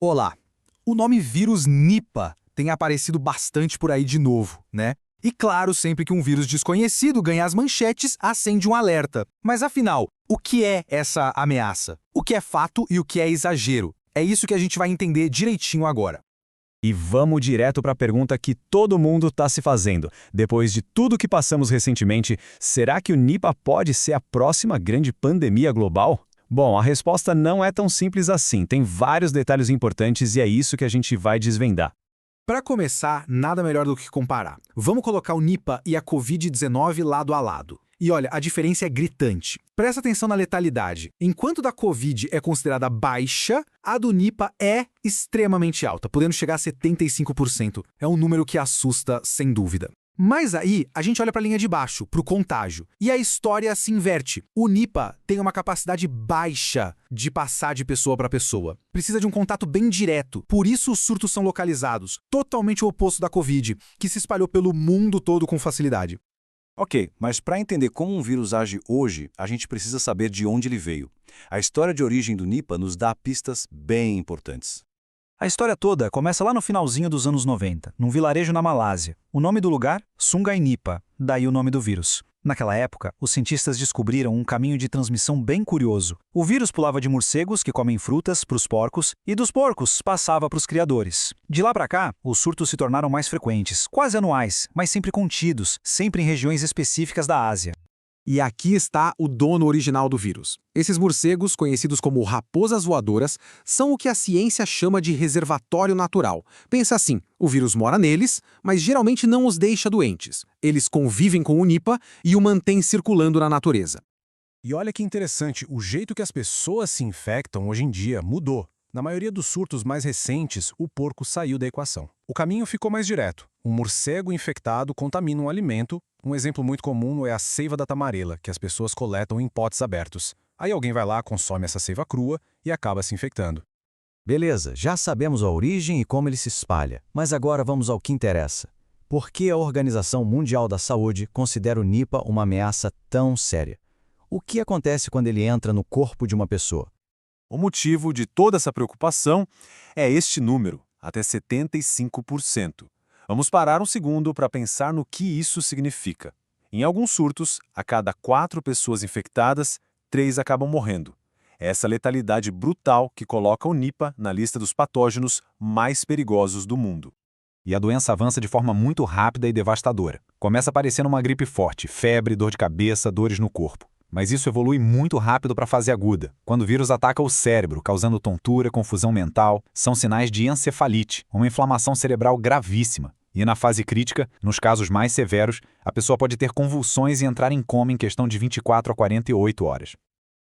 Olá! O nome vírus Nipah tem aparecido bastante por aí de novo, né? E claro, sempre que um vírus desconhecido ganha as manchetes, acende um alerta. Mas afinal, o que é essa ameaça? O que é fato e o que é exagero? É isso que a gente vai entender direitinho agora. E vamos direto para a pergunta que todo mundo está se fazendo. Depois de tudo que passamos recentemente, será que o Nipah pode ser a próxima grande pandemia global? Bom, a resposta não é tão simples assim. Tem vários detalhes importantes e é isso que a gente vai desvendar. Para começar, nada melhor do que comparar. Vamos colocar o Nipah e a Covid-19 lado a lado. E olha, a diferença é gritante. Presta atenção na letalidade. Enquanto da Covid é considerada baixa, a do Nipah é extremamente alta, podendo chegar a 75%. É um número que assusta, sem dúvida. Mas aí, a gente olha para a linha de baixo, para o contágio. E a história se inverte. O Nipah tem uma capacidade baixa de passar de pessoa para pessoa. Precisa de um contato bem direto. Por isso os surtos são localizados. Totalmente o oposto da Covid, que se espalhou pelo mundo todo com facilidade. Ok, mas para entender como um vírus age hoje, a gente precisa saber de onde ele veio. A história de origem do Nipah nos dá pistas bem importantes. A história toda começa lá no finalzinho dos anos 90, num vilarejo na Malásia. O nome do lugar? Sungai Nipah, daí o nome do vírus. Naquela época, os cientistas descobriram um caminho de transmissão bem curioso. O vírus pulava de morcegos, que comem frutas, para os porcos, e dos porcos passava para os criadores. De lá para cá, os surtos se tornaram mais frequentes, quase anuais, mas sempre contidos, sempre em regiões específicas da Ásia. E aqui está o dono original do vírus. Esses morcegos, conhecidos como raposas voadoras, são o que a ciência chama de reservatório natural. Pensa assim, o vírus mora neles, mas geralmente não os deixa doentes. Eles convivem com o Nipah e o mantêm circulando na natureza. E olha que interessante, o jeito que as pessoas se infectam hoje em dia mudou. Na maioria dos surtos mais recentes, o porco saiu da equação. O caminho ficou mais direto. Um morcego infectado contamina um alimento. Um exemplo muito comum é a seiva da tamarela, que as pessoas coletam em potes abertos. Aí alguém vai lá, consome essa seiva crua e acaba se infectando. Beleza, já sabemos a origem e como ele se espalha, mas agora vamos ao que interessa. Por que a Organização Mundial da Saúde considera o Nipah uma ameaça tão séria? O que acontece quando ele entra no corpo de uma pessoa? O motivo de toda essa preocupação é este número, até 75%. Vamos parar um segundo para pensar no que isso significa. Em alguns surtos, a cada 4 pessoas infectadas, 3 acabam morrendo. É essa letalidade brutal que coloca o Nipah na lista dos patógenos mais perigosos do mundo. E a doença avança de forma muito rápida e devastadora. Começa parecendo uma gripe forte, febre, dor de cabeça, dores no corpo. Mas isso evolui muito rápido para a fase aguda. Quando o vírus ataca o cérebro, causando tontura, confusão mental, são sinais de encefalite, uma inflamação cerebral gravíssima. E na fase crítica, nos casos mais severos, a pessoa pode ter convulsões e entrar em coma em questão de 24 a 48 horas.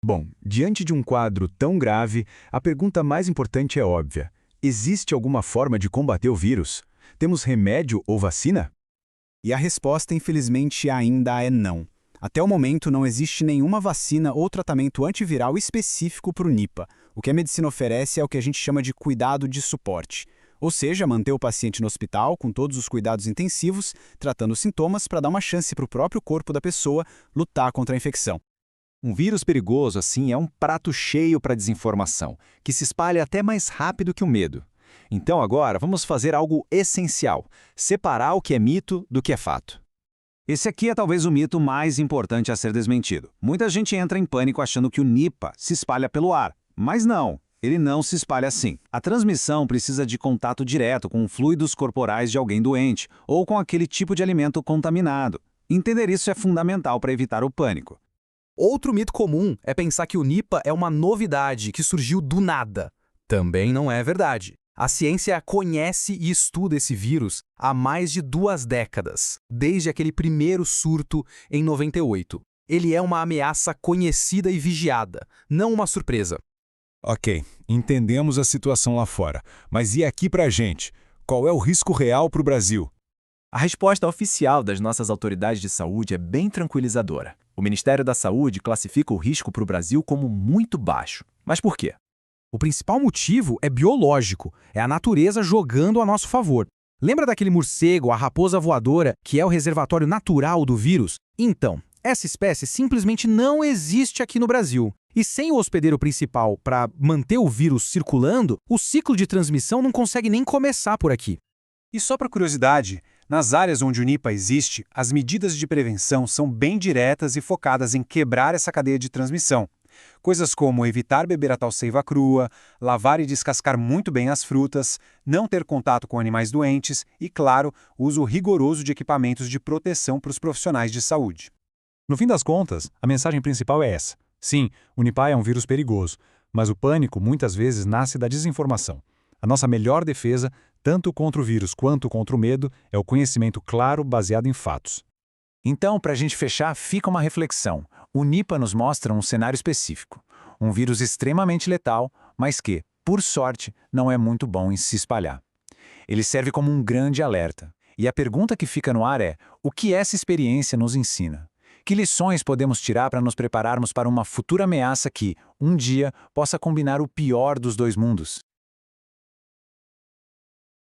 Bom, diante de um quadro tão grave, a pergunta mais importante é óbvia. Existe alguma forma de combater o vírus? Temos remédio ou vacina? E a resposta, infelizmente, ainda é não. Até o momento, não existe nenhuma vacina ou tratamento antiviral específico para o Nipah. O que a medicina oferece é o que a gente chama de cuidado de suporte. Ou seja, manter o paciente no hospital com todos os cuidados intensivos, tratando os sintomas para dar uma chance para o próprio corpo da pessoa lutar contra a infecção. Um vírus perigoso, assim, é um prato cheio para desinformação, que se espalha até mais rápido que o medo. Então agora vamos fazer algo essencial, separar o que é mito do que é fato. Esse aqui é talvez o mito mais importante a ser desmentido. Muita gente entra em pânico achando que o Nipah se espalha pelo ar, mas não. Ele não se espalha assim. A transmissão precisa de contato direto com fluidos corporais de alguém doente ou com aquele tipo de alimento contaminado. Entender isso é fundamental para evitar o pânico. Outro mito comum é pensar que o Nipah é uma novidade que surgiu do nada. Também não é verdade. A ciência conhece e estuda esse vírus há mais de 2 décadas, desde aquele primeiro surto em 98. Ele é uma ameaça conhecida e vigiada, não uma surpresa. Ok, entendemos a situação lá fora, mas e aqui pra gente? Qual é o risco real para o Brasil? A resposta oficial das nossas autoridades de saúde é bem tranquilizadora. O Ministério da Saúde classifica o risco para o Brasil como muito baixo. Mas por quê? O principal motivo é biológico, é a natureza jogando a nosso favor. Lembra daquele morcego, a raposa voadora, que é o reservatório natural do vírus? Então, Essa espécie simplesmente não existe aqui no Brasil. E sem o hospedeiro principal para manter o vírus circulando, o ciclo de transmissão não consegue nem começar por aqui. E só para curiosidade, nas áreas onde o Nipah existe, as medidas de prevenção são bem diretas e focadas em quebrar essa cadeia de transmissão. Coisas como evitar beber a tal seiva crua, lavar e descascar muito bem as frutas, não ter contato com animais doentes e, claro, o uso rigoroso de equipamentos de proteção para os profissionais de saúde. No fim das contas, a mensagem principal é essa. Sim, o Nipah é um vírus perigoso, mas o pânico muitas vezes nasce da desinformação. A nossa melhor defesa, tanto contra o vírus quanto contra o medo, é o conhecimento claro baseado em fatos. Então, para a gente fechar, fica uma reflexão. O Nipah nos mostra um cenário específico. Um vírus extremamente letal, mas que, por sorte, não é muito bom em se espalhar. Ele serve como um grande alerta. E a pergunta que fica no ar é: o que essa experiência nos ensina? Que lições podemos tirar para nos prepararmos para uma futura ameaça que, um dia, possa combinar o pior dos dois mundos?